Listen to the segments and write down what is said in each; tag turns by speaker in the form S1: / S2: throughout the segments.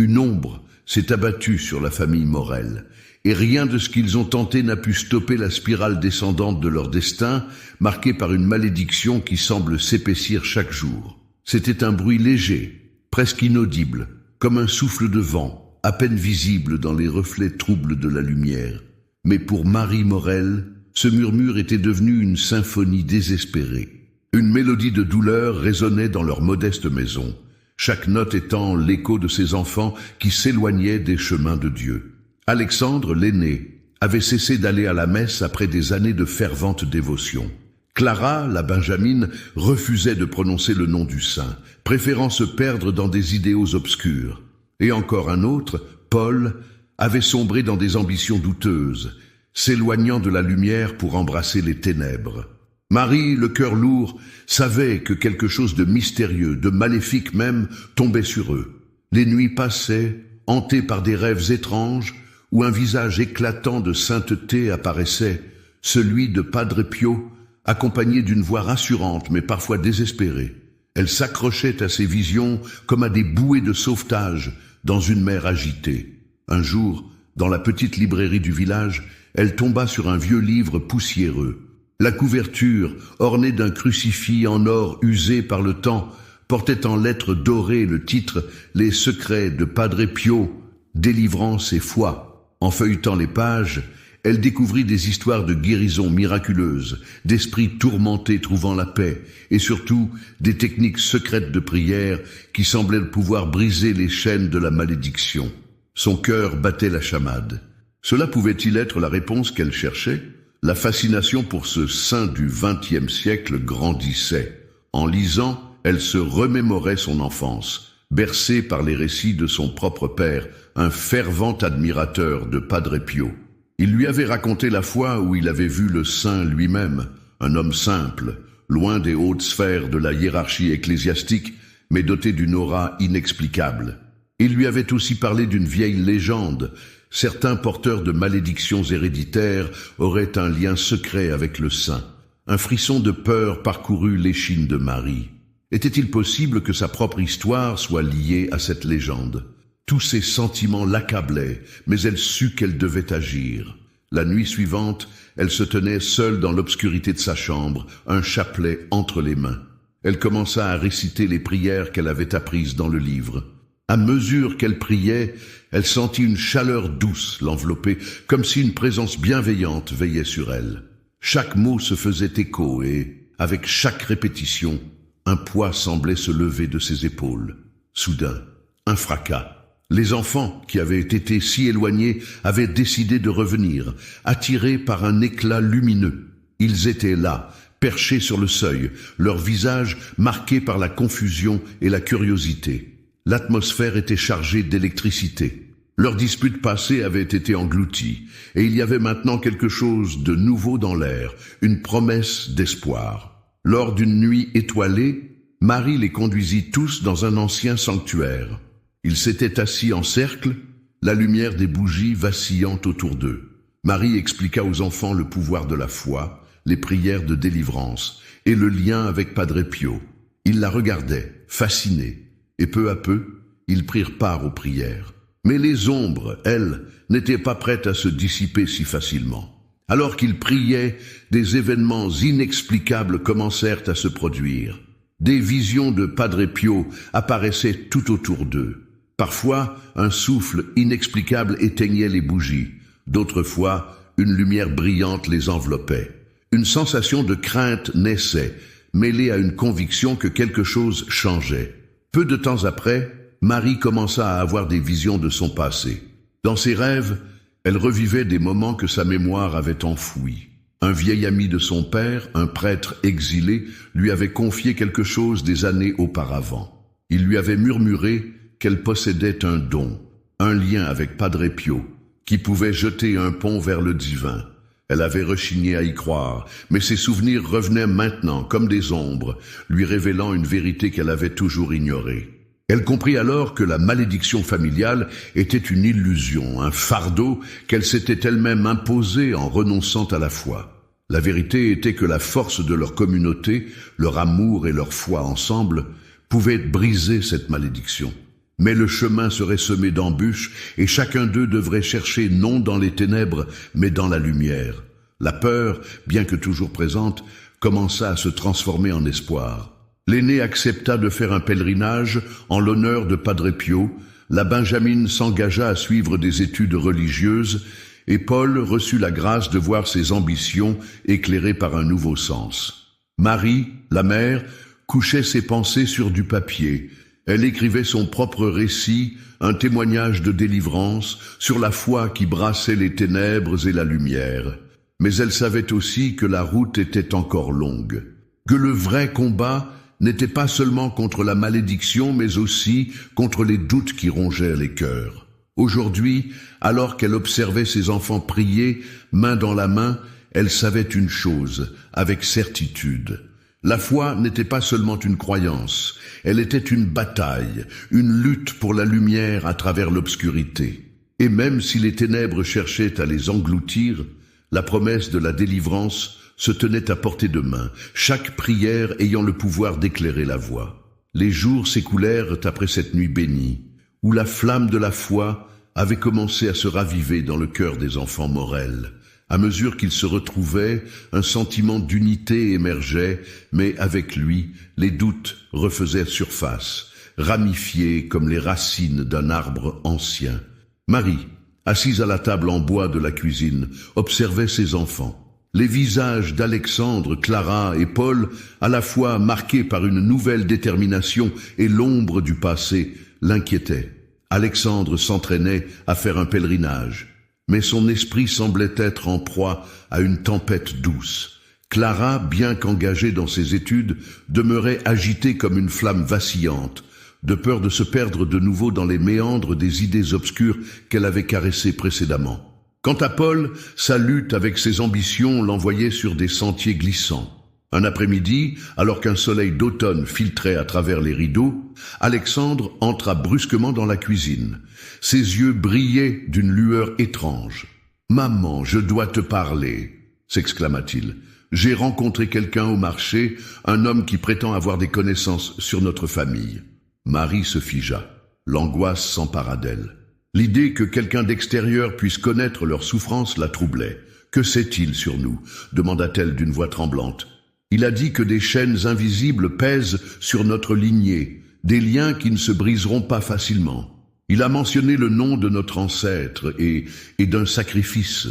S1: Une ombre s'est abattue sur la famille Morel, et rien de ce qu'ils ont tenté n'a pu stopper la spirale descendante de leur destin, marquée par une malédiction qui semble s'épaissir chaque jour. C'était un bruit léger, presque inaudible, comme un souffle de vent, à peine visible dans les reflets troubles de la lumière. Mais pour Marie Morel, ce murmure était devenu une symphonie désespérée. Une mélodie de douleur résonnait dans leur modeste maison, chaque note étant l'écho de ses enfants qui s'éloignaient des chemins de Dieu. Alexandre, l'aîné, avait cessé d'aller à la messe après des années de fervente dévotion. Clara, la benjamine, refusait de prononcer le nom du saint, préférant se perdre dans des idéaux obscurs. Et encore un autre, Paul, avait sombré dans des ambitions douteuses, s'éloignant de la lumière pour embrasser les ténèbres. Marie, le cœur lourd, savait que quelque chose de mystérieux, de maléfique même, tombait sur eux. Les nuits passaient, hantées par des rêves étranges, où un visage éclatant de sainteté apparaissait, celui de Padre Pio, accompagné d'une voix rassurante mais parfois désespérée. Elle s'accrochait à ces visions comme à des bouées de sauvetage dans une mer agitée. Un jour, dans la petite librairie du village, elle tomba sur un vieux livre poussiéreux. La couverture, ornée d'un crucifix en or usé par le temps, portait en lettres dorées le titre « Les secrets de Padre Pio, délivrance et foi ». En feuilletant les pages, elle découvrit des histoires de guérisons miraculeuses, d'esprits tourmentés trouvant la paix, et surtout des techniques secrètes de prière qui semblaient pouvoir briser les chaînes de la malédiction. Son cœur battait la chamade. Cela pouvait-il être la réponse qu'elle cherchait? La fascination pour ce saint du XXe siècle grandissait. En lisant, elle se remémorait son enfance, bercée par les récits de son propre père, un fervent admirateur de Padre Pio. Il lui avait raconté la fois où il avait vu le saint lui-même, un homme simple, loin des hautes sphères de la hiérarchie ecclésiastique, mais doté d'une aura inexplicable. Il lui avait aussi parlé d'une vieille légende. Certains porteurs de malédictions héréditaires auraient un lien secret avec le saint. Un frisson de peur parcourut l'échine de Marie. Était-il possible que sa propre histoire soit liée à cette légende? Tous ses sentiments l'accablaient, mais elle sut qu'elle devait agir. La nuit suivante, elle se tenait seule dans l'obscurité de sa chambre, un chapelet entre les mains. Elle commença à réciter les prières qu'elle avait apprises dans le livre. À mesure qu'elle priait, elle sentit une chaleur douce l'envelopper, comme si une présence bienveillante veillait sur elle. Chaque mot se faisait écho et, avec chaque répétition, un poids semblait se lever de ses épaules. Soudain, un fracas. Les enfants, qui avaient été si éloignés, avaient décidé de revenir, attirés par un éclat lumineux. Ils étaient là, perchés sur le seuil, leurs visages marqués par la confusion et la curiosité. L'atmosphère était chargée d'électricité. Leur dispute passée avait été engloutie, et il y avait maintenant quelque chose de nouveau dans l'air, une promesse d'espoir. Lors d'une nuit étoilée, Marie les conduisit tous dans un ancien sanctuaire. Ils s'étaient assis en cercle, la lumière des bougies vacillant autour d'eux. Marie expliqua aux enfants le pouvoir de la foi, les prières de délivrance et le lien avec Padre Pio. Ils la regardaient, fascinés, et peu à peu, ils prirent part aux prières. Mais les ombres, elles, n'étaient pas prêtes à se dissiper si facilement. Alors qu'ils priaient, des événements inexplicables commencèrent à se produire. Des visions de Padre Pio apparaissaient tout autour d'eux. Parfois, un souffle inexplicable éteignait les bougies. D'autres fois, une lumière brillante les enveloppait. Une sensation de crainte naissait, mêlée à une conviction que quelque chose changeait. Peu de temps après, Marie commença à avoir des visions de son passé. Dans ses rêves, elle revivait des moments que sa mémoire avait enfouis. Un vieil ami de son père, un prêtre exilé, lui avait confié quelque chose des années auparavant. Il lui avait murmuré qu'elle possédait un don, un lien avec Padre Pio, qui pouvait jeter un pont vers le divin. Elle avait rechigné à y croire, mais ses souvenirs revenaient maintenant comme des ombres, lui révélant une vérité qu'elle avait toujours ignorée. Elle comprit alors que la malédiction familiale était une illusion, un fardeau qu'elle s'était elle-même imposé en renonçant à la foi. La vérité était que la force de leur communauté, leur amour et leur foi ensemble pouvaient briser cette malédiction. Mais le chemin serait semé d'embûches, et chacun d'eux devrait chercher non dans les ténèbres, mais dans la lumière. La peur, bien que toujours présente, commença à se transformer en espoir. L'aîné accepta de faire un pèlerinage en l'honneur de Padre Pio, la Benjamine s'engagea à suivre des études religieuses, et Paul reçut la grâce de voir ses ambitions éclairées par un nouveau sens. Marie, la mère, couchait ses pensées sur du papier. Elle écrivait son propre récit, un témoignage de délivrance, sur la foi qui brassait les ténèbres et la lumière. Mais elle savait aussi que la route était encore longue, que le vrai combat n'était pas seulement contre la malédiction, mais aussi contre les doutes qui rongeaient les cœurs. Aujourd'hui, alors qu'elle observait ses enfants prier, main dans la main, elle savait une chose, avec certitude. La foi n'était pas seulement une croyance, elle était une bataille, une lutte pour la lumière à travers l'obscurité. Et même si les ténèbres cherchaient à les engloutir, la promesse de la délivrance se tenait à portée de main, chaque prière ayant le pouvoir d'éclairer la voie. Les jours s'écoulèrent après cette nuit bénie, où la flamme de la foi avait commencé à se raviver dans le cœur des enfants Morel. À mesure qu'ils se retrouvaient, un sentiment d'unité émergeait, mais avec lui, les doutes refaisaient surface, ramifiés comme les racines d'un arbre ancien. Marie, assise à la table en bois de la cuisine, observait ses enfants. Les visages d'Alexandre, Clara et Paul, à la fois marqués par une nouvelle détermination et l'ombre du passé, l'inquiétaient. Alexandre s'entraînait à faire un pèlerinage, mais son esprit semblait être en proie à une tempête douce. Clara, bien qu'engagée dans ses études, demeurait agitée comme une flamme vacillante, de peur de se perdre de nouveau dans les méandres des idées obscures qu'elle avait caressées précédemment. Quant à Paul, sa lutte avec ses ambitions l'envoyait sur des sentiers glissants. Un après-midi, alors qu'un soleil d'automne filtrait à travers les rideaux, Alexandre entra brusquement dans la cuisine. Ses yeux brillaient d'une lueur étrange. « Maman, je dois te parler !» s'exclama-t-il. « J'ai rencontré quelqu'un au marché, un homme qui prétend avoir des connaissances sur notre famille. » Marie se figea. L'angoisse s'empara d'elle. L'idée que quelqu'un d'extérieur puisse connaître leurs souffrances la troublait. « Que sait-il sur nous ?» demanda-t-elle d'une voix tremblante. « Il a dit que des chaînes invisibles pèsent sur notre lignée, des liens qui ne se briseront pas facilement. Il a mentionné le nom de notre ancêtre et d'un sacrifice. »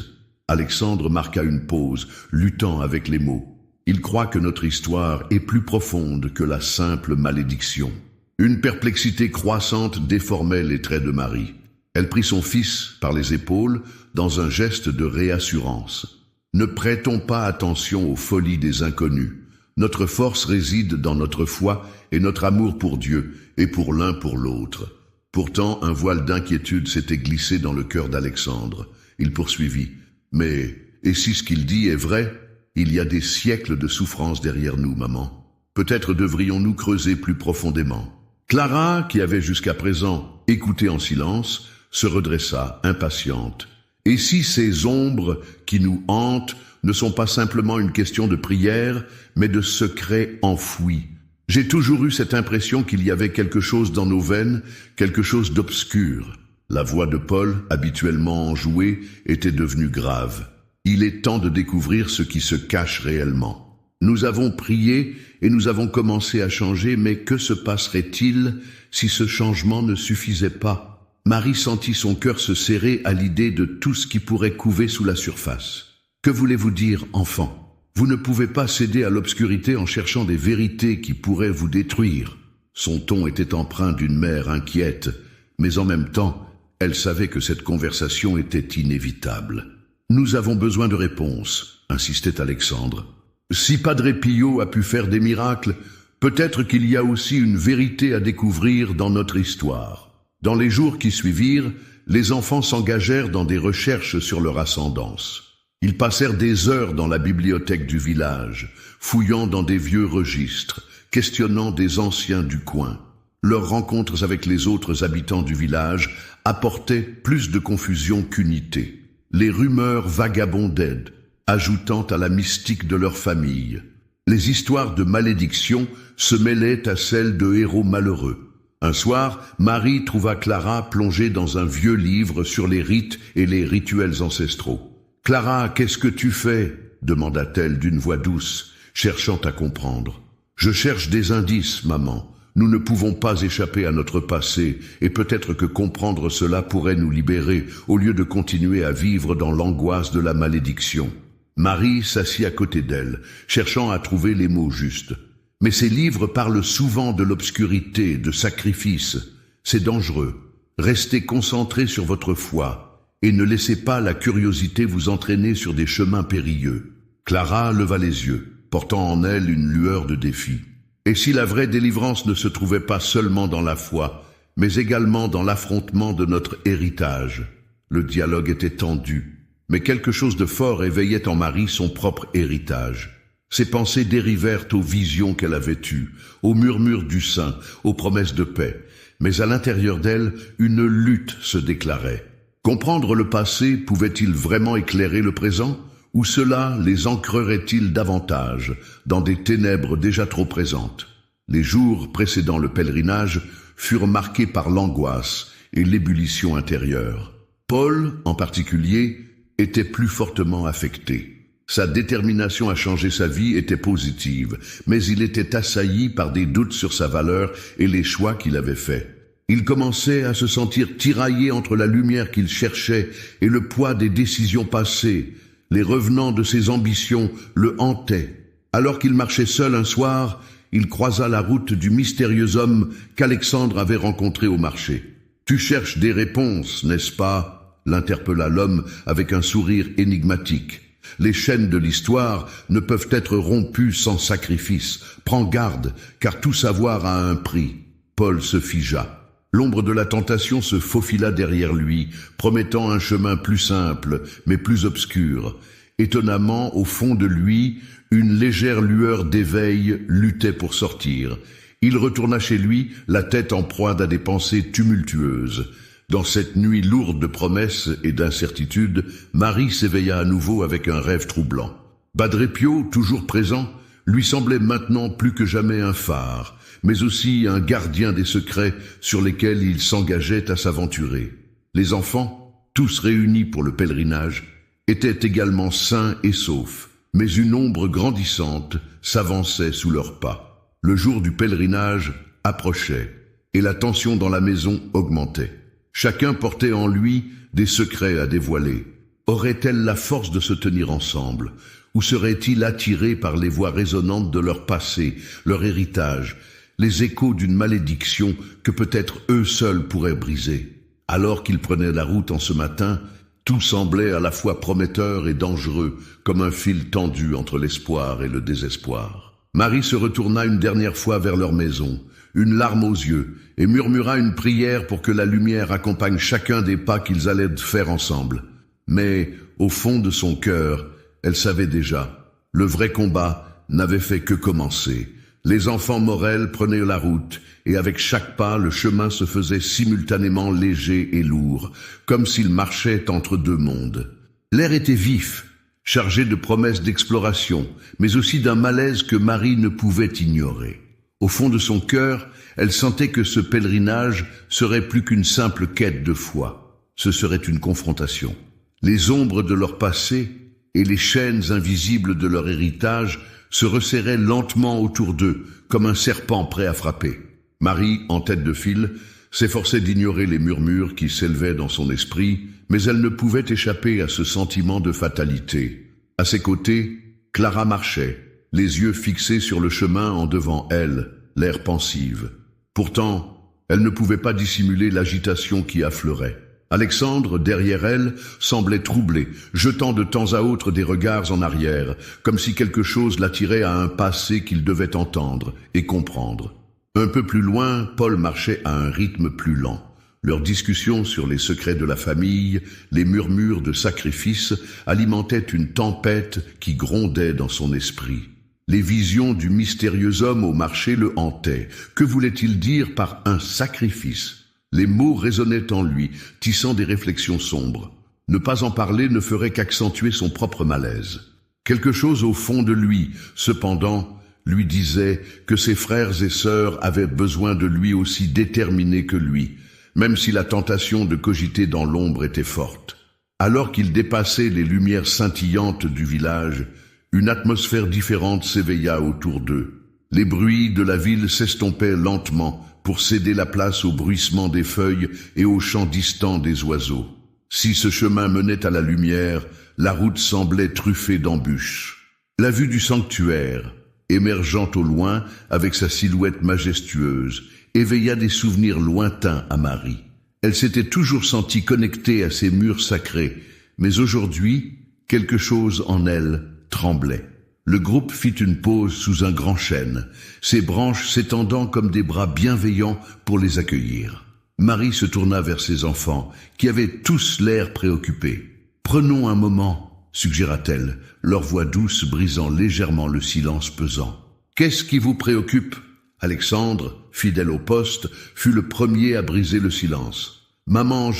S1: Alexandre marqua une pause, luttant avec les mots. « Il croit que notre histoire est plus profonde que la simple malédiction. » Une perplexité croissante déformait les traits de Marie. Elle prit son fils par les épaules dans un geste de réassurance. « Ne prêtons pas attention aux folies des inconnus. Notre force réside dans notre foi et notre amour pour Dieu et pour l'un pour l'autre. » Pourtant, un voile d'inquiétude s'était glissé dans le cœur d'Alexandre. Il poursuivit. « Mais, et si ce qu'il dit est vrai, il y a des siècles de souffrance derrière nous, maman. Peut-être devrions-nous creuser plus profondément. » Clara, qui avait jusqu'à présent écouté en silence, se redressa, impatiente. Et si ces ombres qui nous hantent ne sont pas simplement une question de prière, mais de secrets enfouis? J'ai toujours eu cette impression qu'il y avait quelque chose dans nos veines, quelque chose d'obscur. La voix de Paul, habituellement enjouée, était devenue grave. Il est temps de découvrir ce qui se cache réellement. Nous avons prié et nous avons commencé à changer, mais que se passerait-il si ce changement ne suffisait pas? Marie sentit son cœur se serrer à l'idée de tout ce qui pourrait couver sous la surface. Que voulez-vous dire, enfant? Vous ne pouvez pas céder à l'obscurité en cherchant des vérités qui pourraient vous détruire. Son ton était empreint d'une mère inquiète, mais en même temps, elle savait que cette conversation était inévitable. Nous avons besoin de réponses, insistait Alexandre. Si Padre Pio a pu faire des miracles, peut-être qu'il y a aussi une vérité à découvrir dans notre histoire. Dans les jours qui suivirent, les enfants s'engagèrent dans des recherches sur leur ascendance. Ils passèrent des heures dans la bibliothèque du village, fouillant dans des vieux registres, questionnant des anciens du coin. Leurs rencontres avec les autres habitants du village apportaient plus de confusion qu'unité. Les rumeurs vagabondaient, ajoutant à la mystique de leur famille. Les histoires de malédiction se mêlaient à celles de héros malheureux. Un soir, Marie trouva Clara plongée dans un vieux livre sur les rites et les rituels ancestraux. « Clara, qu'est-ce que tu fais ?» demanda-t-elle d'une voix douce, cherchant à comprendre. « Je cherche des indices, maman. Nous ne pouvons pas échapper à notre passé, et peut-être que comprendre cela pourrait nous libérer, au lieu de continuer à vivre dans l'angoisse de la malédiction. » Marie s'assit à côté d'elle, cherchant à trouver les mots justes. « Mais ces livres parlent souvent de l'obscurité, de sacrifice. C'est dangereux. Restez concentrés sur votre foi, et ne laissez pas la curiosité vous entraîner sur des chemins périlleux. » Clara leva les yeux, portant en elle une lueur de défi. Et si la vraie délivrance ne se trouvait pas seulement dans la foi, mais également dans l'affrontement de notre héritage? Le dialogue était tendu, mais quelque chose de fort éveillait en Marie son propre héritage. Ses pensées dérivèrent aux visions qu'elle avait eues, aux murmures du sein, aux promesses de paix. Mais à l'intérieur d'elle, une lutte se déclarait. Comprendre le passé pouvait-il vraiment éclairer le présent? Ou cela les ancrerait-il davantage dans des ténèbres déjà trop présentes? Les jours précédant le pèlerinage furent marqués par l'angoisse et l'ébullition intérieure. Paul, en particulier, était plus fortement affecté. Sa détermination à changer sa vie était positive, mais il était assailli par des doutes sur sa valeur et les choix qu'il avait faits. Il commençait à se sentir tiraillé entre la lumière qu'il cherchait et le poids des décisions passées. Les revenants de ses ambitions le hantaient. Alors qu'il marchait seul un soir, il croisa la route du mystérieux homme qu'Alexandre avait rencontré au marché. « Tu cherches des réponses, n'est-ce pas ?» l'interpella l'homme avec un sourire énigmatique. « Les chaînes de l'histoire ne peuvent être rompues sans sacrifice. Prends garde, car tout savoir a un prix. » Paul se figea. L'ombre de la tentation se faufila derrière lui, promettant un chemin plus simple, mais plus obscur. Étonnamment, au fond de lui, une légère lueur d'éveil luttait pour sortir. Il retourna chez lui, la tête en proie à des pensées tumultueuses. Dans cette nuit lourde de promesses et d'incertitudes, Marie s'éveilla à nouveau avec un rêve troublant. Badrépio, toujours présent, lui semblait maintenant plus que jamais un phare, mais aussi un gardien des secrets sur lesquels il s'engageait à s'aventurer. Les enfants, tous réunis pour le pèlerinage, étaient également sains et saufs, mais une ombre grandissante s'avançait sous leurs pas. Le jour du pèlerinage approchait, et la tension dans la maison augmentait. Chacun portait en lui des secrets à dévoiler. Aurait-elle la force de se tenir ensemble, ou serait-il attiré par les voix résonnantes de leur passé, leur héritage, les échos d'une malédiction que peut-être eux seuls pourraient briser? Alors qu'ils prenaient la route en ce matin, tout semblait à la fois prometteur et dangereux, comme un fil tendu entre l'espoir et le désespoir. Marie se retourna une dernière fois vers leur maison, une larme aux yeux, et murmura une prière pour que la lumière accompagne chacun des pas qu'ils allaient faire ensemble. Mais, au fond de son cœur, elle savait déjà, le vrai combat n'avait fait que commencer. Les enfants Morel prenaient la route, et avec chaque pas, le chemin se faisait simultanément léger et lourd, comme s'ils marchaient entre deux mondes. L'air était vif, chargé de promesses d'exploration, mais aussi d'un malaise que Marie ne pouvait ignorer. Au fond de son cœur, elle sentait que ce pèlerinage serait plus qu'une simple quête de foi. Ce serait une confrontation. Les ombres de leur passé et les chaînes invisibles de leur héritage se resserraient lentement autour d'eux, comme un serpent prêt à frapper. Marie, en tête de file, s'efforçait d'ignorer les murmures qui s'élevaient dans son esprit, mais elle ne pouvait échapper à ce sentiment de fatalité. À ses côtés, Clara marchait, les yeux fixés sur le chemin en devant elle, l'air pensive. Pourtant, elle ne pouvait pas dissimuler l'agitation qui affleurait. Alexandre, derrière elle, semblait troublé, jetant de temps à autre des regards en arrière, comme si quelque chose l'attirait à un passé qu'il devait entendre et comprendre. Un peu plus loin, Paul marchait à un rythme plus lent. Leurs discussions sur les secrets de la famille, les murmures de sacrifice, alimentaient une tempête qui grondait dans son esprit. Les visions du mystérieux homme au marché le hantaient. Que voulait-il dire par un sacrifice? Les mots résonnaient en lui, tissant des réflexions sombres. Ne pas en parler ne ferait qu'accentuer son propre malaise. Quelque chose au fond de lui, cependant, lui disait que ses frères et sœurs avaient besoin de lui aussi déterminés que lui, même si la tentation de cogiter dans l'ombre était forte. Alors qu'il dépassait les lumières scintillantes du village, une atmosphère différente s'éveilla autour d'eux. Les bruits de la ville s'estompaient lentement pour céder la place au bruissement des feuilles et au chant distant des oiseaux. Si ce chemin menait à la lumière, la route semblait truffée d'embûches. La vue du sanctuaire, émergeant au loin avec sa silhouette majestueuse, éveilla des souvenirs lointains à Marie. Elle s'était toujours sentie connectée à ces murs sacrés, mais aujourd'hui, quelque chose en elle tremblait. Le groupe fit une pause sous un grand chêne, ses branches s'étendant comme des bras bienveillants pour les accueillir. Marie se tourna vers ses enfants, qui avaient tous l'air préoccupés. « Prenons un moment », suggéra-t-elle, leur voix douce brisant légèrement le silence pesant. « Qu'est-ce qui vous préoccupe ?» Alexandre, fidèle au poste, fut le premier à briser le silence. « Maman,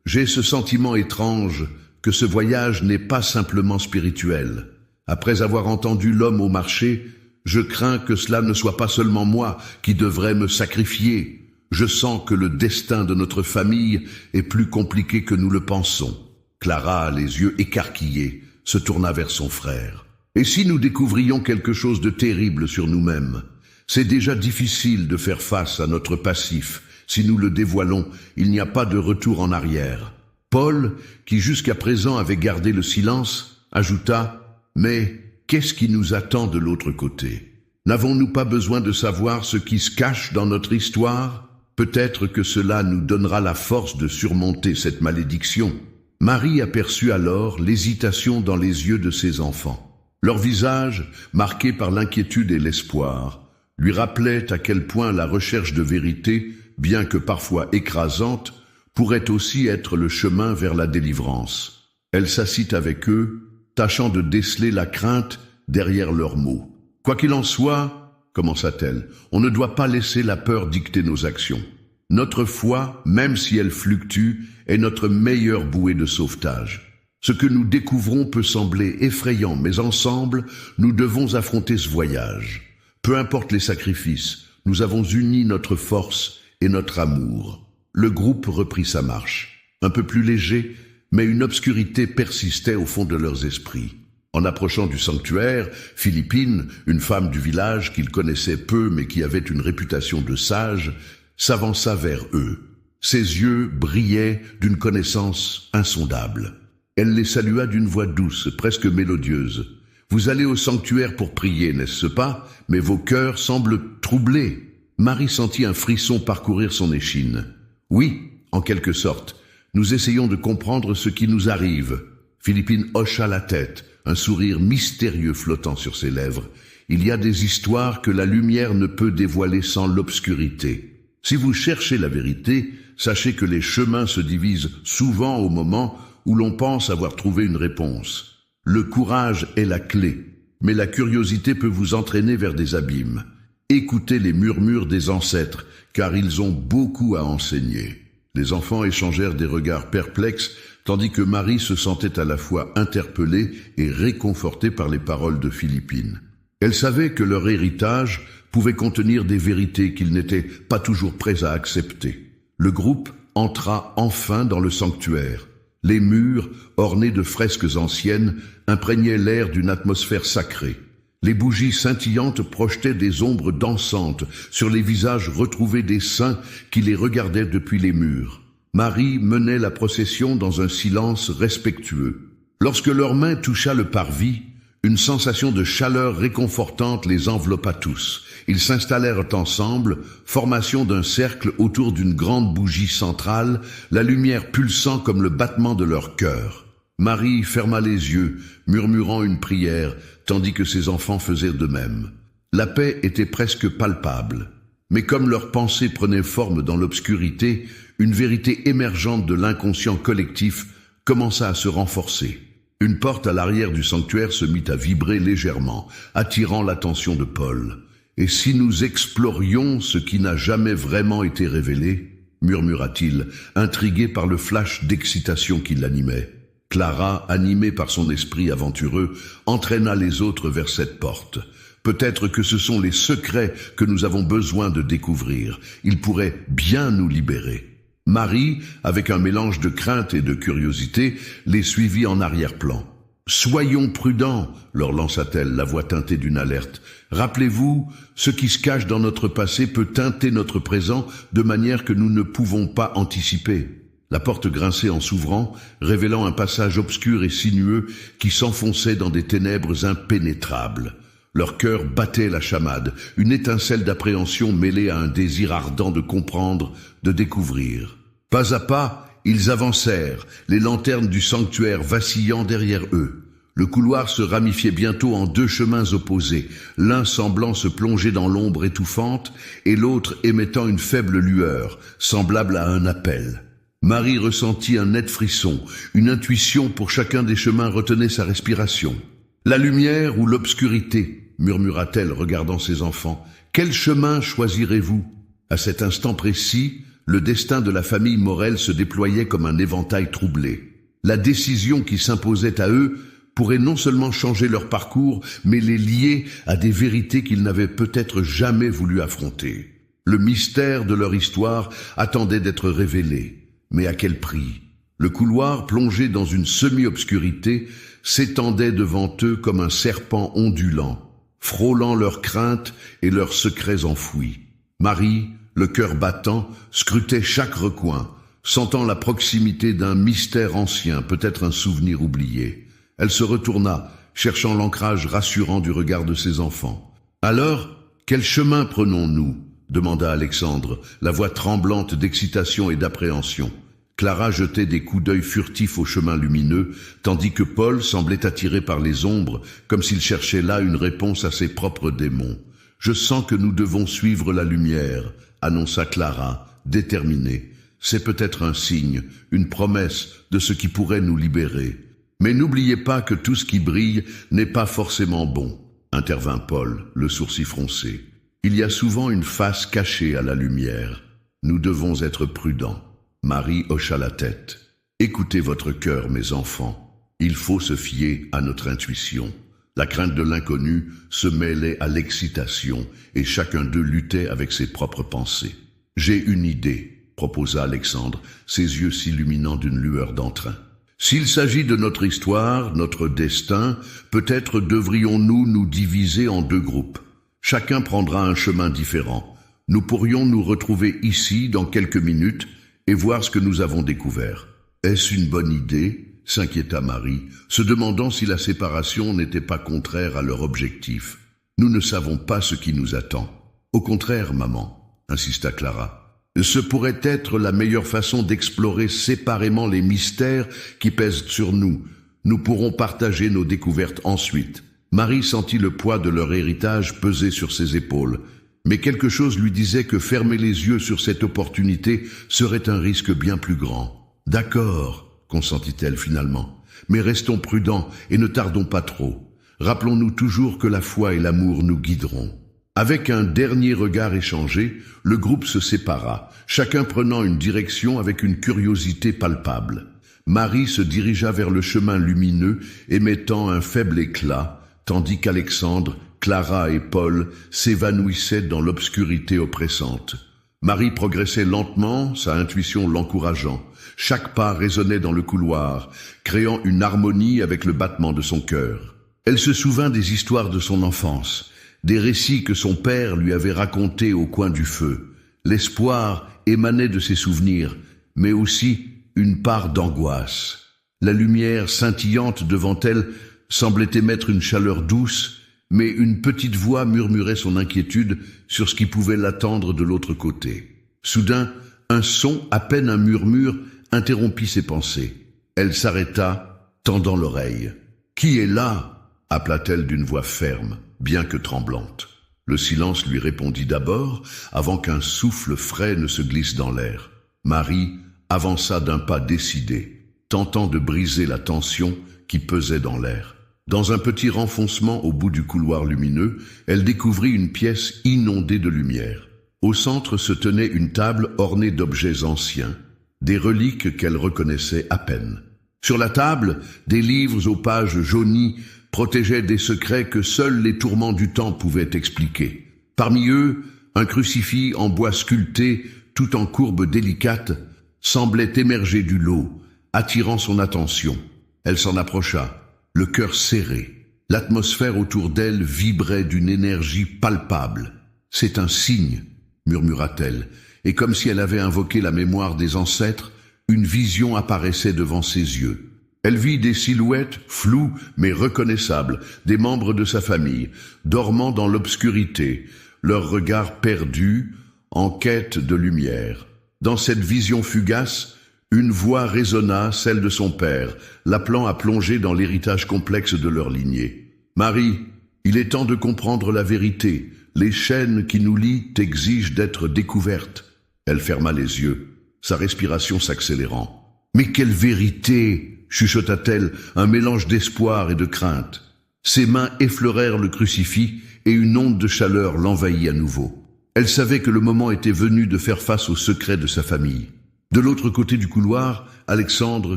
S1: j'ai ce sentiment étrange que ce voyage n'est pas simplement spirituel. Après avoir entendu l'homme au marché, je crains que cela ne soit pas seulement moi qui devrais me sacrifier. Je sens que le destin de notre famille est plus compliqué que nous le pensons. » Clara, les yeux écarquillés, se tourna vers son frère. « Et si nous découvrions quelque chose de terrible sur nous-mêmes ? C'est déjà difficile de faire face à notre passif. Si nous le dévoilons, il n'y a pas de retour en arrière. » Paul, qui jusqu'à présent avait gardé le silence, ajouta « Mais qu'est-ce qui nous attend de l'autre côté ? N'avons-nous pas besoin de savoir ce qui se cache dans notre histoire ? Peut-être que cela nous donnera la force de surmonter cette malédiction. » Marie aperçut alors l'hésitation dans les yeux de ses enfants. Leur visage, marqué par l'inquiétude et l'espoir, lui rappelait à quel point la recherche de vérité, bien que parfois écrasante, pourrait aussi être le chemin vers la délivrance. Elle s'assit avec eux, tâchant de déceler la crainte derrière leurs mots. « Quoi qu'il en soit, commença-t-elle, on ne doit pas laisser la peur dicter nos actions. Notre foi, même si elle fluctue, est notre meilleure bouée de sauvetage. Ce que nous découvrons peut sembler effrayant, mais ensemble, nous devons affronter ce voyage. Peu importe les sacrifices, nous avons uni notre force et notre amour. » Le groupe reprit sa marche, un peu plus léger, mais une obscurité persistait au fond de leurs esprits. En approchant du sanctuaire, Philippine, une femme du village qu'ils connaissaient peu mais qui avait une réputation de sage, s'avança vers eux. Ses yeux brillaient d'une connaissance insondable. Elle les salua d'une voix douce, presque mélodieuse. « Vous allez au sanctuaire pour prier, n'est-ce pas? Mais vos cœurs semblent troublés. » Marie sentit un frisson parcourir son échine. « Oui, en quelque sorte. Nous essayons de comprendre ce qui nous arrive. » Philippine hocha la tête, un sourire mystérieux flottant sur ses lèvres. « Il y a des histoires que la lumière ne peut dévoiler sans l'obscurité. Si vous cherchez la vérité, sachez que les chemins se divisent souvent au moment où l'on pense avoir trouvé une réponse. Le courage est la clé, mais la curiosité peut vous entraîner vers des abîmes. Écoutez les murmures des ancêtres, car ils ont beaucoup à enseigner. » Les enfants échangèrent des regards perplexes, tandis que Marie se sentait à la fois interpellée et réconfortée par les paroles de Philippine. Elle savait que leur héritage pouvait contenir des vérités qu'ils n'étaient pas toujours prêts à accepter. Le groupe entra enfin dans le sanctuaire. Les murs, ornés de fresques anciennes, imprégnaient l'air d'une atmosphère sacrée. Les bougies scintillantes projetaient des ombres dansantes sur les visages retrouvés des saints qui les regardaient depuis les murs. Marie menait la procession dans un silence respectueux. Lorsque leur main toucha le parvis, une sensation de chaleur réconfortante les enveloppa tous. Ils s'installèrent ensemble, formation d'un cercle autour d'une grande bougie centrale, la lumière pulsant comme le battement de leur cœur. Marie ferma les yeux, murmurant une prière, tandis que ses enfants faisaient de même. La paix était presque palpable. Mais comme leurs pensées prenaient forme dans l'obscurité, une vérité émergente de l'inconscient collectif commença à se renforcer. Une porte à l'arrière du sanctuaire se mit à vibrer légèrement, attirant l'attention de Paul. « Et si nous explorions ce qui n'a jamais vraiment été révélé ?» murmura-t-il, intrigué par le flash d'excitation qui l'animait. Clara, animée par son esprit aventureux, entraîna les autres vers cette porte. Peut-être que ce sont les secrets que nous avons besoin de découvrir. Ils pourraient bien nous libérer. Marie, avec un mélange de crainte et de curiosité, les suivit en arrière-plan. « Soyons prudents », leur lança-t-elle, la voix teintée d'une alerte. « Rappelez-vous, ce qui se cache dans notre passé peut teinter notre présent de manière que nous ne pouvons pas anticiper. » La porte grinçait en s'ouvrant, révélant un passage obscur et sinueux qui s'enfonçait dans des ténèbres impénétrables. Leur cœur battait la chamade, une étincelle d'appréhension mêlée à un désir ardent de comprendre, de découvrir. Pas à pas, ils avancèrent, les lanternes du sanctuaire vacillant derrière eux. Le couloir se ramifiait bientôt en deux chemins opposés, l'un semblant se plonger dans l'ombre étouffante et l'autre émettant une faible lueur, semblable à un appel. Marie ressentit un net frisson, une intuition pour chacun des chemins retenait sa respiration. « La lumière ou l'obscurité ?» murmura-t-elle, regardant ses enfants. « Quel chemin choisirez-vous » À cet instant précis, le destin de la famille Morel se déployait comme un éventail troublé. La décision qui s'imposait à eux pourrait non seulement changer leur parcours, mais les lier à des vérités qu'ils n'avaient peut-être jamais voulu affronter. Le mystère de leur histoire attendait d'être révélé. Mais à quel prix? Le couloir, plongé dans une semi-obscurité, s'étendait devant eux comme un serpent ondulant, frôlant leurs craintes et leurs secrets enfouis. Marie, le cœur battant, scrutait chaque recoin, sentant la proximité d'un mystère ancien, peut-être un souvenir oublié. Elle se retourna, cherchant l'ancrage rassurant du regard de ses enfants. « Alors, quel chemin prenons-nous » demanda Alexandre, la voix tremblante d'excitation et d'appréhension. Clara jetait des coups d'œil furtifs au chemin lumineux, tandis que Paul semblait attiré par les ombres, comme s'il cherchait là une réponse à ses propres démons. « Je sens que nous devons suivre la lumière », annonça Clara, déterminée. « C'est peut-être un signe, une promesse de ce qui pourrait nous libérer. Mais n'oubliez pas que tout ce qui brille n'est pas forcément bon, » intervint Paul, le sourcil froncé. « Il y a souvent une face cachée à la lumière. Nous devons être prudents. » Marie hocha la tête. « Écoutez votre cœur, mes enfants. Il faut se fier à notre intuition. » La crainte de l'inconnu se mêlait à l'excitation et chacun d'eux luttait avec ses propres pensées. « J'ai une idée, » proposa Alexandre, ses yeux s'illuminant d'une lueur d'entrain. « S'il s'agit de notre histoire, notre destin, peut-être devrions-nous nous diviser en deux groupes. Chacun prendra un chemin différent. Nous pourrions nous retrouver ici dans quelques minutes et voir ce que nous avons découvert. » « Est-ce une bonne idée ?» s'inquiéta Marie, se demandant si la séparation n'était pas contraire à leur objectif. « Nous ne savons pas ce qui nous attend. »« Au contraire, maman, » insista Clara. « Ce pourrait être la meilleure façon d'explorer séparément les mystères qui pèsent sur nous. Nous pourrons partager nos découvertes ensuite. » Marie sentit le poids de leur héritage peser sur ses épaules. Mais quelque chose lui disait que fermer les yeux sur cette opportunité serait un risque bien plus grand. « D'accord, » consentit-elle finalement, « mais restons prudents et ne tardons pas trop. Rappelons-nous toujours que la foi et l'amour nous guideront. » Avec un dernier regard échangé, le groupe se sépara, chacun prenant une direction avec une curiosité palpable. Marie se dirigea vers le chemin lumineux, émettant un faible éclat, tandis qu'Alexandre, Clara et Paul s'évanouissaient dans l'obscurité oppressante. Marie progressait lentement, sa intuition l'encourageant. Chaque pas résonnait dans le couloir, créant une harmonie avec le battement de son cœur. Elle se souvint des histoires de son enfance, des récits que son père lui avait racontés au coin du feu. L'espoir émanait de ses souvenirs, mais aussi une part d'angoisse. La lumière scintillante devant elle semblait émettre une chaleur douce, mais une petite voix murmurait son inquiétude sur ce qui pouvait l'attendre de l'autre côté. Soudain, un son, à peine un murmure, interrompit ses pensées. Elle s'arrêta, tendant l'oreille. « Qui est là ?» appela-t-elle d'une voix ferme, bien que tremblante. Le silence lui répondit d'abord, avant qu'un souffle frais ne se glisse dans l'air. Marie avança d'un pas décidé, tentant de briser la tension qui pesait dans l'air. Dans un petit renfoncement au bout du couloir lumineux, elle découvrit une pièce inondée de lumière. Au centre se tenait une table ornée d'objets anciens, des reliques qu'elle reconnaissait à peine. Sur la table, des livres aux pages jaunies protégeait des secrets que seuls les tourments du temps pouvaient expliquer. Parmi eux, un crucifix en bois sculpté, tout en courbe délicate, semblait émerger du lot, attirant son attention. Elle s'en approcha, le cœur serré. L'atmosphère autour d'elle vibrait d'une énergie palpable. « C'est un signe », murmura-t-elle, et comme si elle avait invoqué la mémoire des ancêtres, une vision apparaissait devant ses yeux. Elle vit des silhouettes floues mais reconnaissables, des membres de sa famille, dormant dans l'obscurité, leurs regards perdus, en quête de lumière. Dans cette vision fugace, une voix résonna, celle de son père, l'appelant à plonger dans l'héritage complexe de leur lignée. « Marie, il est temps de comprendre la vérité. Les chaînes qui nous lient exigent d'être découvertes. » Elle ferma les yeux, sa respiration s'accélérant. « Mais quelle vérité !» chuchota-t-elle, un mélange d'espoir et de crainte. Ses mains effleurèrent le crucifix et une onde de chaleur l'envahit à nouveau. Elle savait que le moment était venu de faire face aux secrets de sa famille. De l'autre côté du couloir, Alexandre,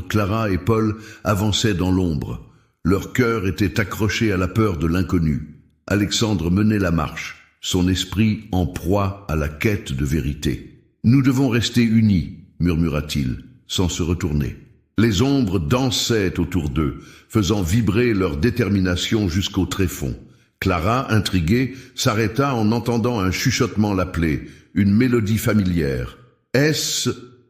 S1: Clara et Paul avançaient dans l'ombre. Leur cœur était accroché à la peur de l'inconnu. Alexandre menait la marche, son esprit en proie à la quête de vérité. « Nous devons rester unis », murmura-t-il, sans se retourner. Les ombres dansaient autour d'eux, faisant vibrer leur détermination jusqu'au tréfonds. Clara, intriguée, s'arrêta en entendant un chuchotement l'appeler, une mélodie familière. « Est-ce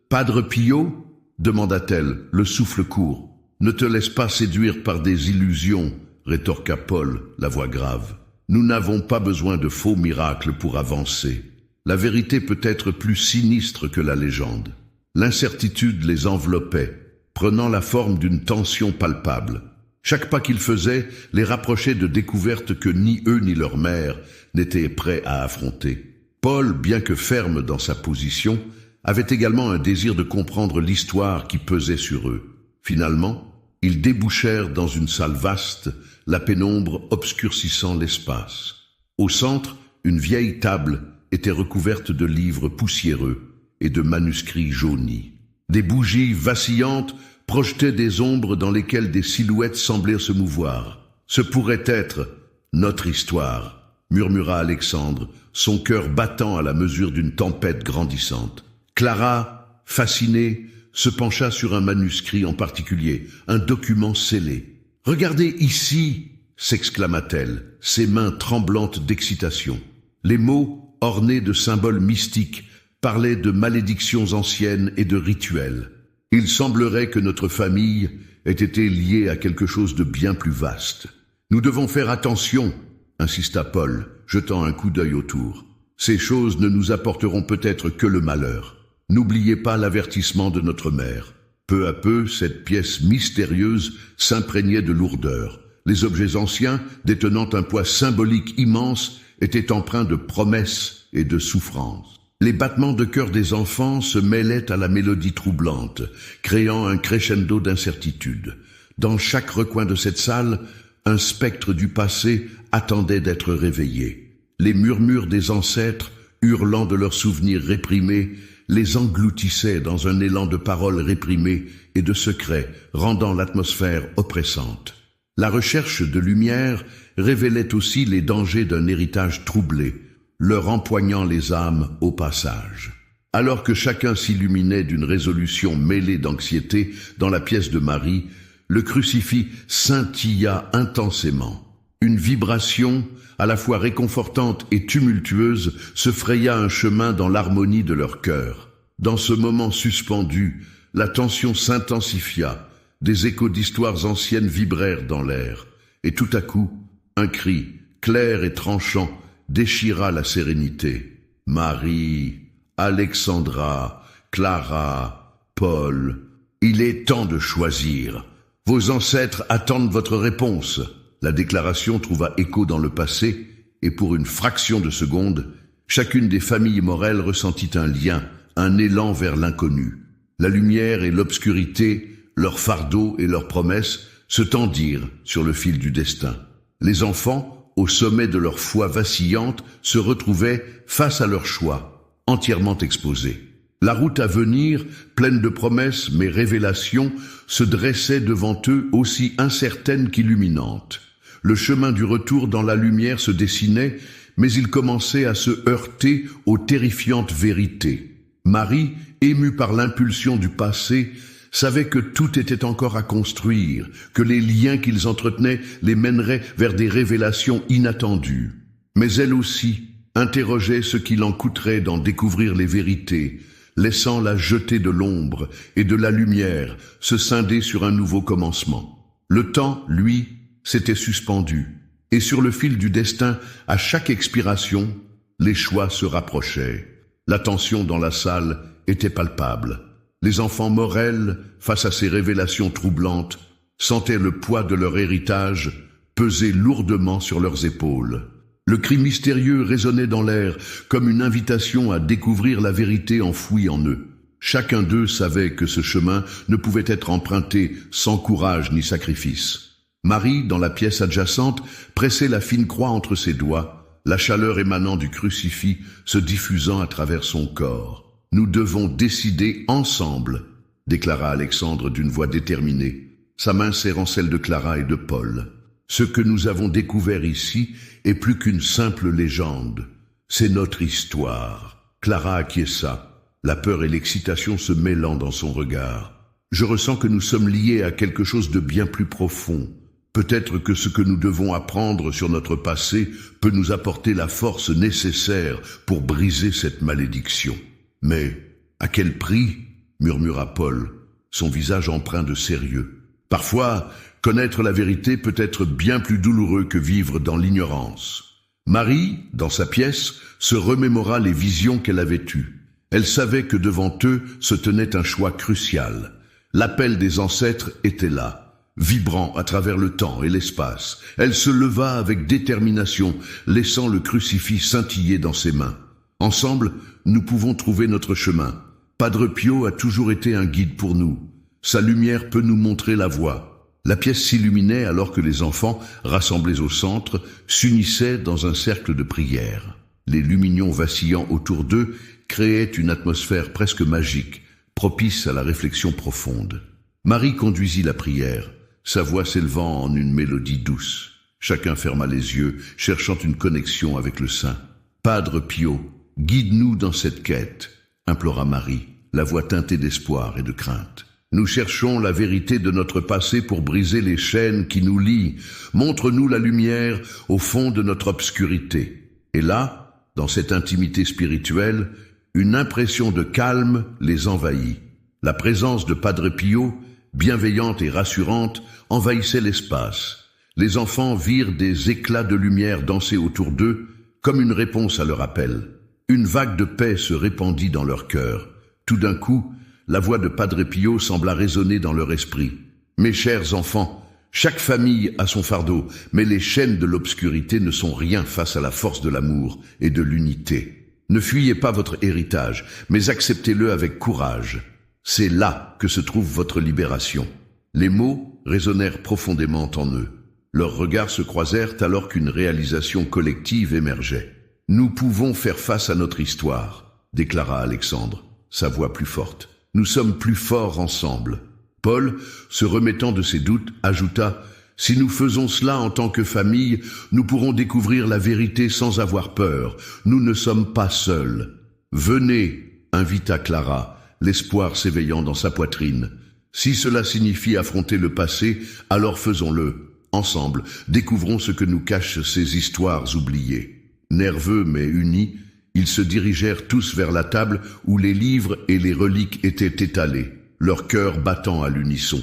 S1: Padre Pio ?» demanda-t-elle, le souffle court. « Ne te laisse pas séduire par des illusions », rétorqua Paul, la voix grave. « Nous n'avons pas besoin de faux miracles pour avancer. La vérité peut être plus sinistre que la légende. » L'incertitude les enveloppait, prenant la forme d'une tension palpable. Chaque pas qu'ils faisaient les rapprochait de découvertes que ni eux ni leur mère n'étaient prêts à affronter. Paul, bien que ferme dans sa position, avait également un désir de comprendre l'histoire qui pesait sur eux. Finalement, ils débouchèrent dans une salle vaste, la pénombre obscurcissant l'espace. Au centre, une vieille table était recouverte de livres poussiéreux et de manuscrits jaunis. Des bougies vacillantes projetaient des ombres dans lesquelles des silhouettes semblaient se mouvoir. « Ce pourrait être notre histoire », murmura Alexandre, son cœur battant à la mesure d'une tempête grandissante. Clara, fascinée, se pencha sur un manuscrit en particulier, un document scellé. « Regardez ici !» s'exclama-t-elle, ses mains tremblantes d'excitation. Les mots, ornés de symboles mystiques, parlaient de malédictions anciennes et de rituels. Il semblerait que notre famille ait été liée à quelque chose de bien plus vaste. « Nous devons faire attention !» insista Paul, jetant un coup d'œil autour. « Ces choses ne nous apporteront peut-être que le malheur. N'oubliez pas l'avertissement de notre mère. » Peu à peu, cette pièce mystérieuse s'imprégnait de lourdeur. Les objets anciens, détenant un poids symbolique immense, étaient empreints de promesses et de souffrances. Les battements de cœur des enfants se mêlaient à la mélodie troublante, créant un crescendo d'incertitude. Dans chaque recoin de cette salle, un spectre du passé attendait d'être réveillé. Les murmures des ancêtres, hurlant de leurs souvenirs réprimés, les engloutissaient dans un élan de paroles réprimées et de secrets, rendant l'atmosphère oppressante. La recherche de lumière révélait aussi les dangers d'un héritage troublé, leur empoignant les âmes au passage. Alors que chacun s'illuminait d'une résolution mêlée d'anxiété dans la pièce de Marie, le crucifix scintilla intensément. Une vibration, à la fois réconfortante et tumultueuse, se fraya un chemin dans l'harmonie de leur cœur. Dans ce moment suspendu, la tension s'intensifia, des échos d'histoires anciennes vibrèrent dans l'air, et tout à coup, un cri, clair et tranchant, déchira la sérénité. Marie, Alexandra, Clara, Paul, il est temps de choisir. Vos ancêtres attendent votre réponse. La déclaration trouva écho dans le passé, et pour une fraction de seconde, chacune des familles Morel ressentit un lien, un élan vers l'inconnu. La lumière et l'obscurité, leurs fardeaux et leurs promesses, se tendirent sur le fil du destin. Les enfants, au sommet de leur foi vacillante, se retrouvaient face à leur choix, entièrement exposés. La route à venir, pleine de promesses mais révélations, se dressait devant eux aussi incertaine qu'illuminante. Le chemin du retour dans la lumière se dessinait, mais il commençait à se heurter aux terrifiantes vérités. Marie, émue par l'impulsion du passé, savait que tout était encore à construire, que les liens qu'ils entretenaient les mèneraient vers des révélations inattendues. Mais elle aussi interrogeait ce qu'il en coûterait d'en découvrir les vérités, laissant la jetée de l'ombre et de la lumière se scinder sur un nouveau commencement. Le temps, lui, s'était suspendu, et sur le fil du destin, à chaque expiration, les choix se rapprochaient. La tension dans la salle était palpable. Les enfants Morel, face à ces révélations troublantes, sentaient le poids de leur héritage peser lourdement sur leurs épaules. Le cri mystérieux résonnait dans l'air comme une invitation à découvrir la vérité enfouie en eux. Chacun d'eux savait que ce chemin ne pouvait être emprunté sans courage ni sacrifice. Marie, dans la pièce adjacente, pressait la fine croix entre ses doigts, la chaleur émanant du crucifix se diffusant à travers son corps. « Nous devons décider ensemble », déclara Alexandre d'une voix déterminée, sa main serrant celle de Clara et de Paul. « Ce que nous avons découvert ici est plus qu'une simple légende. C'est notre histoire. » Clara acquiesça, la peur et l'excitation se mêlant dans son regard. « Je ressens que nous sommes liés à quelque chose de bien plus profond. Peut-être que ce que nous devons apprendre sur notre passé peut nous apporter la force nécessaire pour briser cette malédiction. » « Mais à quel prix ?» murmura Paul, son visage empreint de sérieux. « Parfois, connaître la vérité peut être bien plus douloureux que vivre dans l'ignorance. » Marie, dans sa pièce, se remémora les visions qu'elle avait eues. Elle savait que devant eux se tenait un choix crucial. L'appel des ancêtres était là, vibrant à travers le temps et l'espace. Elle se leva avec détermination, laissant le crucifix scintiller dans ses mains. Ensemble, nous pouvons trouver notre chemin. Padre Pio a toujours été un guide pour nous. Sa lumière peut nous montrer la voie. La pièce s'illuminait alors que les enfants, rassemblés au centre, s'unissaient dans un cercle de prière. Les lumignons vacillant autour d'eux créaient une atmosphère presque magique, propice à la réflexion profonde. Marie conduisit la prière, sa voix s'élevant en une mélodie douce. Chacun ferma les yeux, cherchant une connexion avec le saint. « Padre Pio, guide-nous dans cette quête », implora Marie, la voix teintée d'espoir et de crainte. « Nous cherchons la vérité de notre passé pour briser les chaînes qui nous lient. Montre-nous la lumière au fond de notre obscurité. » Et là, dans cette intimité spirituelle, une impression de calme les envahit. La présence de Padre Pio, bienveillante et rassurante, envahissait l'espace. Les enfants virent des éclats de lumière danser autour d'eux, comme une réponse à leur appel. Une vague de paix se répandit dans leur cœur. Tout d'un coup, la voix de Padre Pio sembla résonner dans leur esprit. « Mes chers enfants, chaque famille a son fardeau, mais les chaînes de l'obscurité ne sont rien face à la force de l'amour et de l'unité. Ne fuyez pas votre héritage, mais acceptez-le avec courage. C'est là que se trouve votre libération. » Les mots résonnèrent profondément en eux. Leurs regards se croisèrent alors qu'une réalisation collective émergeait. « Nous pouvons faire face à notre histoire », déclara Alexandre, sa voix plus forte. « Nous sommes plus forts ensemble. » Paul, se remettant de ses doutes, ajouta « Si nous faisons cela en tant que famille, nous pourrons découvrir la vérité sans avoir peur. Nous ne sommes pas seuls. »« Venez » invita Clara, l'espoir s'éveillant dans sa poitrine. « Si cela signifie affronter le passé, alors faisons-le. Ensemble, découvrons ce que nous cachent ces histoires oubliées. » Nerveux mais unis, ils se dirigèrent tous vers la table où les livres et les reliques étaient étalés, leur cœur battant à l'unisson.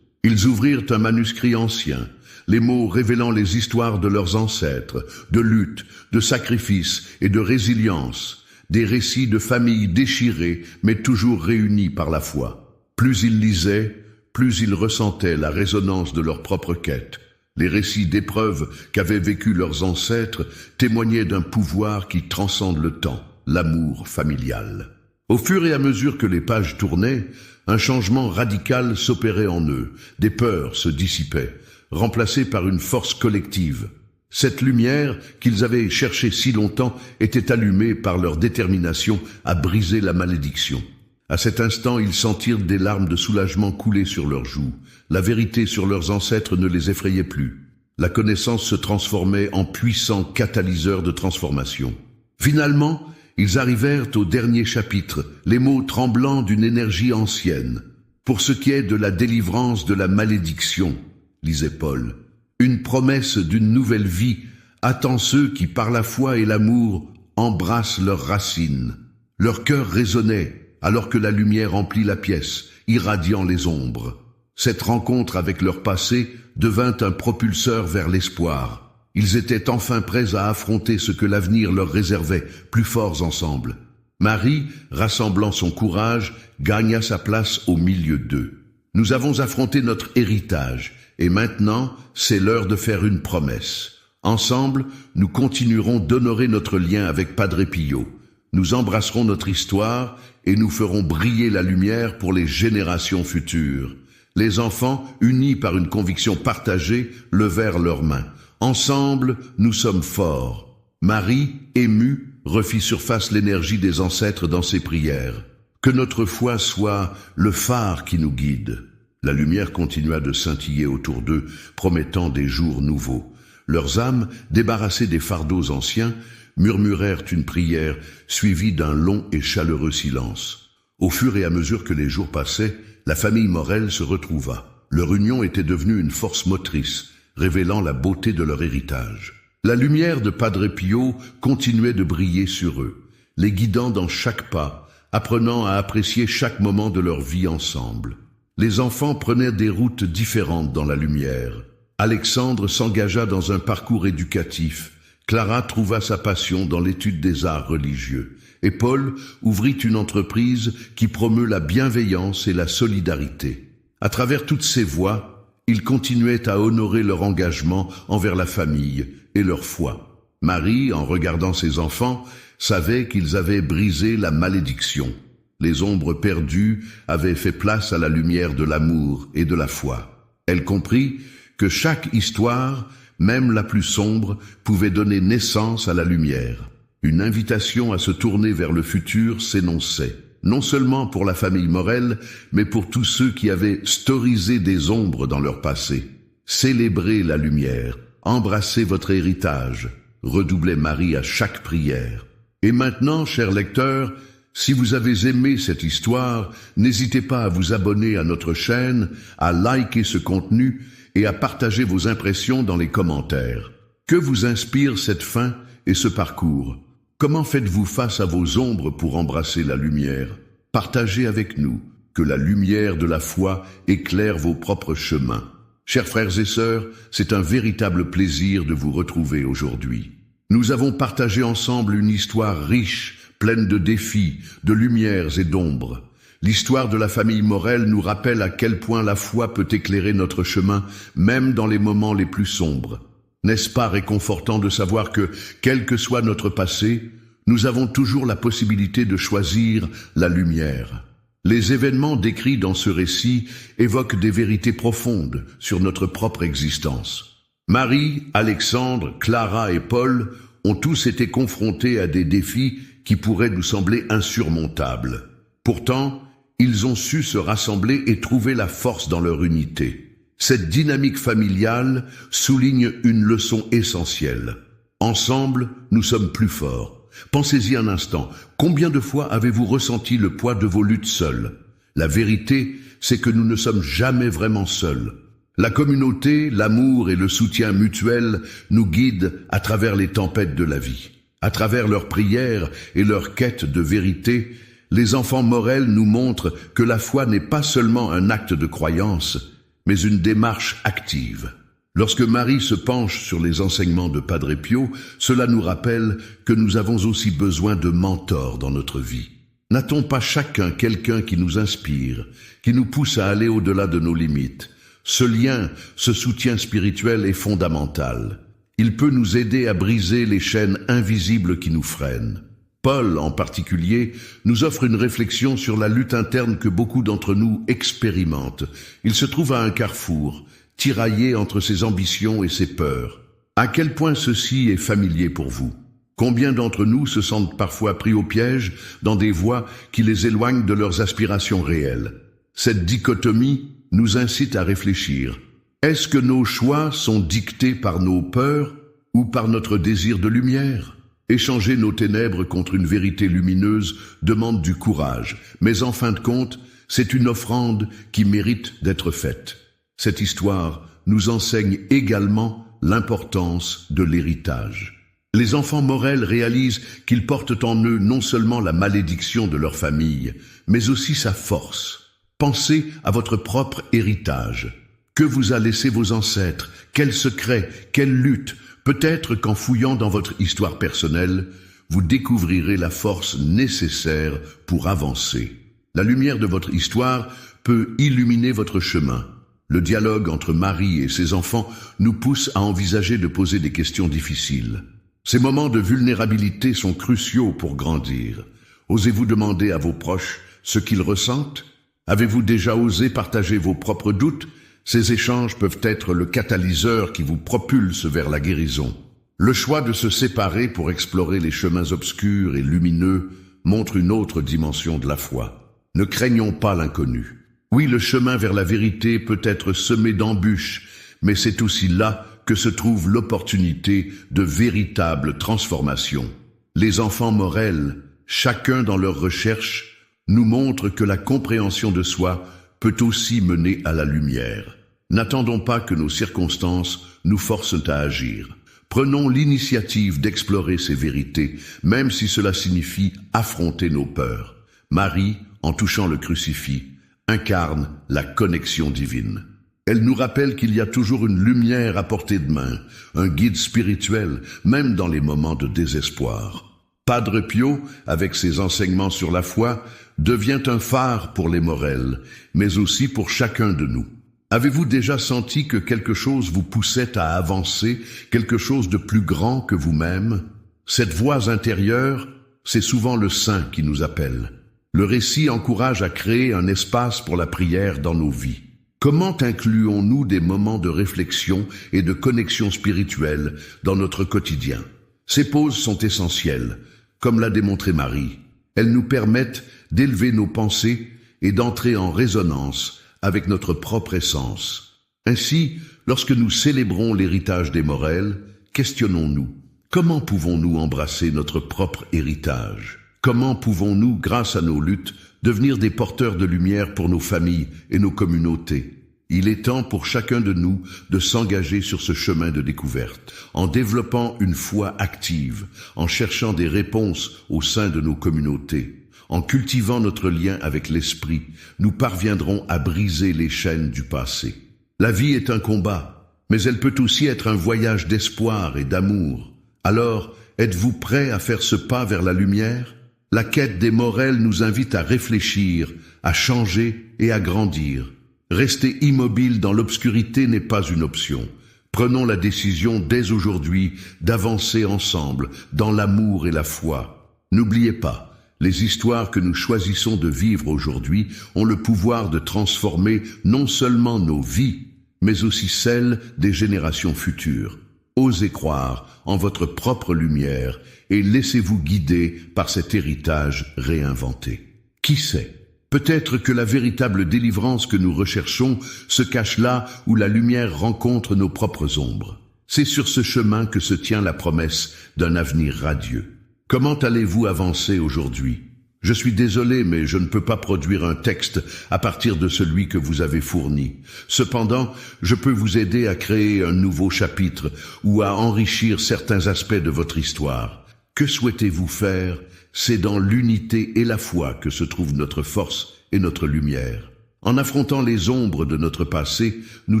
S1: Ils ouvrirent un manuscrit ancien, les mots révélant les histoires de leurs ancêtres, de lutte, de sacrifice et de résilience, des récits de familles déchirées mais toujours réunies par la foi. Plus ils lisaient, plus ils ressentaient la résonance de leur propre quête. Les récits d'épreuves qu'avaient vécues leurs ancêtres témoignaient d'un pouvoir qui transcende le temps, l'amour familial. Au fur et à mesure que les pages tournaient, un changement radical s'opérait en eux, des peurs se dissipaient, remplacées par une force collective. Cette lumière qu'ils avaient cherchée si longtemps était allumée par leur détermination à briser la malédiction. À cet instant, ils sentirent des larmes de soulagement couler sur leurs joues. La vérité sur leurs ancêtres ne les effrayait plus. La connaissance se transformait en puissant catalyseur de transformation. Finalement, ils arrivèrent au dernier chapitre, les mots tremblants d'une énergie ancienne. Pour ce qui est de la délivrance de la malédiction, lisait Paul, une promesse d'une nouvelle vie attend ceux qui par la foi et l'amour embrassent leurs racines. Leur cœur résonnait alors que la lumière emplit la pièce, irradiant les ombres. Cette rencontre avec leur passé devint un propulseur vers l'espoir. Ils étaient enfin prêts à affronter ce que l'avenir leur réservait, plus forts ensemble. Marie, rassemblant son courage, gagna sa place au milieu d'eux. Nous avons affronté notre héritage, et maintenant, c'est l'heure de faire une promesse. Ensemble, nous continuerons d'honorer notre lien avec Padre Pio. Nous embrasserons notre histoire et nous ferons briller la lumière pour les générations futures. Les enfants, unis par une conviction partagée, levèrent leurs mains. Ensemble, nous sommes forts. Marie, émue, refit surface l'énergie des ancêtres dans ses prières. Que notre foi soit le phare qui nous guide. La lumière continua de scintiller autour d'eux, promettant des jours nouveaux. Leurs âmes, débarrassées des fardeaux anciens, murmurèrent une prière suivie d'un long et chaleureux silence. Au fur et à mesure que les jours passaient, la famille Morel se retrouva. Leur union était devenue une force motrice, révélant la beauté de leur héritage. La lumière de Padre Pio continuait de briller sur eux, les guidant dans chaque pas, apprenant à apprécier chaque moment de leur vie ensemble. Les enfants prenaient des routes différentes dans la lumière. Alexandre s'engagea dans un parcours éducatif. Clara trouva sa passion dans l'étude des arts religieux. Et Paul ouvrit une entreprise qui promeut la bienveillance et la solidarité. À travers toutes ces voies, ils continuaient à honorer leur engagement envers la famille et leur foi. Marie, en regardant ses enfants, savait qu'ils avaient brisé la malédiction. Les ombres perdues avaient fait place à la lumière de l'amour et de la foi. Elle comprit que chaque histoire, même la plus sombre, pouvait donner naissance à la lumière. Une invitation à se tourner vers le futur s'énonçait. Non seulement pour la famille Morel, mais pour tous ceux qui avaient storisé des ombres dans leur passé. Célébrez la lumière, embrassez votre héritage, redoublait Marie à chaque prière. Et maintenant, chers lecteurs, si vous avez aimé cette histoire, n'hésitez pas à vous abonner à notre chaîne, à liker ce contenu et à partager vos impressions dans les commentaires. Que vous inspire cette fin et ce parcours ? Comment faites-vous face à vos ombres pour embrasser la lumière? Partagez avec nous, que la lumière de la foi éclaire vos propres chemins. Chers frères et sœurs, c'est un véritable plaisir de vous retrouver aujourd'hui. Nous avons partagé ensemble une histoire riche, pleine de défis, de lumières et d'ombres. L'histoire de la famille Morel nous rappelle à quel point la foi peut éclairer notre chemin, même dans les moments les plus sombres. N'est-ce pas réconfortant de savoir que, quel que soit notre passé, nous avons toujours la possibilité de choisir la lumière. Les événements décrits dans ce récit évoquent des vérités profondes sur notre propre existence. Marie, Alexandre, Clara et Paul ont tous été confrontés à des défis qui pourraient nous sembler insurmontables. Pourtant, ils ont su se rassembler et trouver la force dans leur unité. Cette dynamique familiale souligne une leçon essentielle. Ensemble, nous sommes plus forts. Pensez-y un instant. Combien de fois avez-vous ressenti le poids de vos luttes seuls? La vérité, c'est que nous ne sommes jamais vraiment seuls. La communauté, l'amour et le soutien mutuel nous guident à travers les tempêtes de la vie. À travers leurs prières et leurs quêtes de vérité, les enfants Morel nous montrent que la foi n'est pas seulement un acte de croyance, mais une démarche active. Lorsque Marie se penche sur les enseignements de Padre Pio, cela nous rappelle que nous avons aussi besoin de mentors dans notre vie. N'a-t-on pas chacun quelqu'un qui nous inspire, qui nous pousse à aller au-delà de nos limites? Ce lien, ce soutien spirituel est fondamental. Il peut nous aider à briser les chaînes invisibles qui nous freinent. Paul, en particulier, nous offre une réflexion sur la lutte interne que beaucoup d'entre nous expérimentent. Il se trouve à un carrefour, tiraillé entre ses ambitions et ses peurs. À quel point ceci est familier pour vous? Combien d'entre nous se sentent parfois pris au piège dans des voies qui les éloignent de leurs aspirations réelles? Cette dichotomie nous incite à réfléchir. Est-ce que nos choix sont dictés par nos peurs ou par notre désir de lumière? Échanger nos ténèbres contre une vérité lumineuse demande du courage, mais en fin de compte, c'est une offrande qui mérite d'être faite. Cette histoire nous enseigne également l'importance de l'héritage. Les enfants Morel réalisent qu'ils portent en eux non seulement la malédiction de leur famille, mais aussi sa force. Pensez à votre propre héritage. Que vous a laissé vos ancêtres? Quels secrets? Quelles luttes? Peut-être qu'en fouillant dans votre histoire personnelle, vous découvrirez la force nécessaire pour avancer. La lumière de votre histoire peut illuminer votre chemin. Le dialogue entre Marie et ses enfants nous pousse à envisager de poser des questions difficiles. Ces moments de vulnérabilité sont cruciaux pour grandir. Osez-vous demander à vos proches ce qu'ils ressentent? Avez-vous déjà osé partager vos propres doutes? Ces échanges peuvent être le catalyseur qui vous propulse vers la guérison. Le choix de se séparer pour explorer les chemins obscurs et lumineux montre une autre dimension de la foi. Ne craignons pas l'inconnu. Oui, le chemin vers la vérité peut être semé d'embûches, mais c'est aussi là que se trouve l'opportunité de véritables transformations. Les enfants Morel, chacun dans leur recherche, nous montrent que la compréhension de soi peut aussi mener à la lumière. N'attendons pas que nos circonstances nous forcent à agir. Prenons l'initiative d'explorer ces vérités, même si cela signifie affronter nos peurs. Marie, en touchant le crucifix, incarne la connexion divine. Elle nous rappelle qu'il y a toujours une lumière à portée de main, un guide spirituel, même dans les moments de désespoir. Padre Pio, avec ses enseignements sur la foi, devient un phare pour les Morel, mais aussi pour chacun de nous. Avez-vous déjà senti que quelque chose vous poussait à avancer, quelque chose de plus grand que vous-même? Cette voix intérieure, c'est souvent le Saint qui nous appelle. Le récit encourage à créer un espace pour la prière dans nos vies. Comment incluons-nous des moments de réflexion et de connexion spirituelle dans notre quotidien? Ces pauses sont essentielles, comme l'a démontré Marie. Elles nous permettent d'élever nos pensées et d'entrer en résonance avec notre propre essence. Ainsi, lorsque nous célébrons l'héritage des Morel, questionnons-nous. Comment pouvons-nous embrasser notre propre héritage? Comment pouvons-nous, grâce à nos luttes, devenir des porteurs de lumière pour nos familles et nos communautés? Il est temps pour chacun de nous de s'engager sur ce chemin de découverte, en développant une foi active, en cherchant des réponses au sein de nos communautés. En cultivant notre lien avec l'esprit, nous parviendrons à briser les chaînes du passé. La vie est un combat, mais elle peut aussi être un voyage d'espoir et d'amour. Alors, êtes-vous prêt à faire ce pas vers la lumière? La quête des Morel nous invite à réfléchir, à changer et à grandir. Rester immobile dans l'obscurité n'est pas une option. Prenons la décision dès aujourd'hui d'avancer ensemble dans l'amour et la foi. N'oubliez pas, les histoires que nous choisissons de vivre aujourd'hui ont le pouvoir de transformer non seulement nos vies, mais aussi celles des générations futures. Osez croire en votre propre lumière et laissez-vous guider par cet héritage réinventé. Qui sait? Peut-être que la véritable délivrance que nous recherchons se cache là où la lumière rencontre nos propres ombres. C'est sur ce chemin que se tient la promesse d'un avenir radieux. Comment allez-vous avancer aujourd'hui? Je suis désolé, mais je ne peux pas produire un texte à partir de celui que vous avez fourni. Cependant, je peux vous aider à créer un nouveau chapitre ou à enrichir certains aspects de votre histoire. Que souhaitez-vous faire? C'est dans l'unité et la foi que se trouve notre force et notre lumière. En affrontant les ombres de notre passé, nous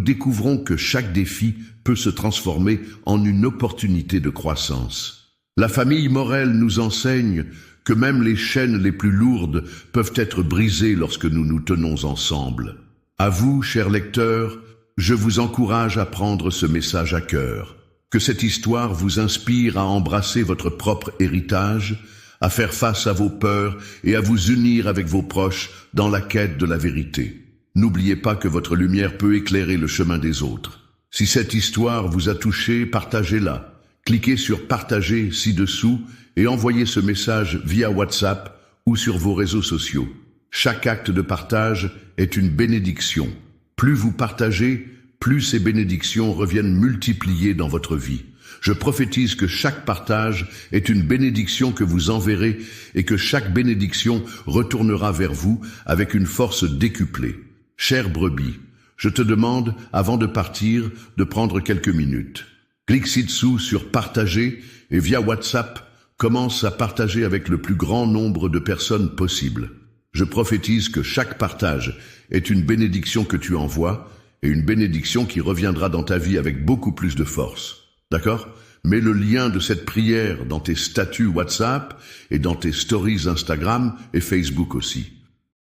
S1: découvrons que chaque défi peut se transformer en une opportunité de croissance. La famille Morel nous enseigne que même les chaînes les plus lourdes peuvent être brisées lorsque nous nous tenons ensemble. À vous, chers lecteurs, je vous encourage à prendre ce message à cœur. Que cette histoire vous inspire à embrasser votre propre héritage, à faire face à vos peurs et à vous unir avec vos proches dans la quête de la vérité. N'oubliez pas que votre lumière peut éclairer le chemin des autres. Si cette histoire vous a touché, partagez-la. Cliquez sur « Partager » ci-dessous et envoyez ce message via WhatsApp ou sur vos réseaux sociaux. Chaque acte de partage est une bénédiction. Plus vous partagez, plus ces bénédictions reviennent multipliées dans votre vie. Je prophétise que chaque partage est une bénédiction que vous enverrez et que chaque bénédiction retournera vers vous avec une force décuplée. Chère brebis, je te demande, avant de partir, de prendre quelques minutes. Clique ci-dessous sur partager et via WhatsApp, commence à partager avec le plus grand nombre de personnes possible. Je prophétise que chaque partage est une bénédiction que tu envoies et une bénédiction qui reviendra dans ta vie avec beaucoup plus de force. D'accord? Mets le lien de cette prière dans tes statuts WhatsApp et dans tes stories Instagram et Facebook aussi.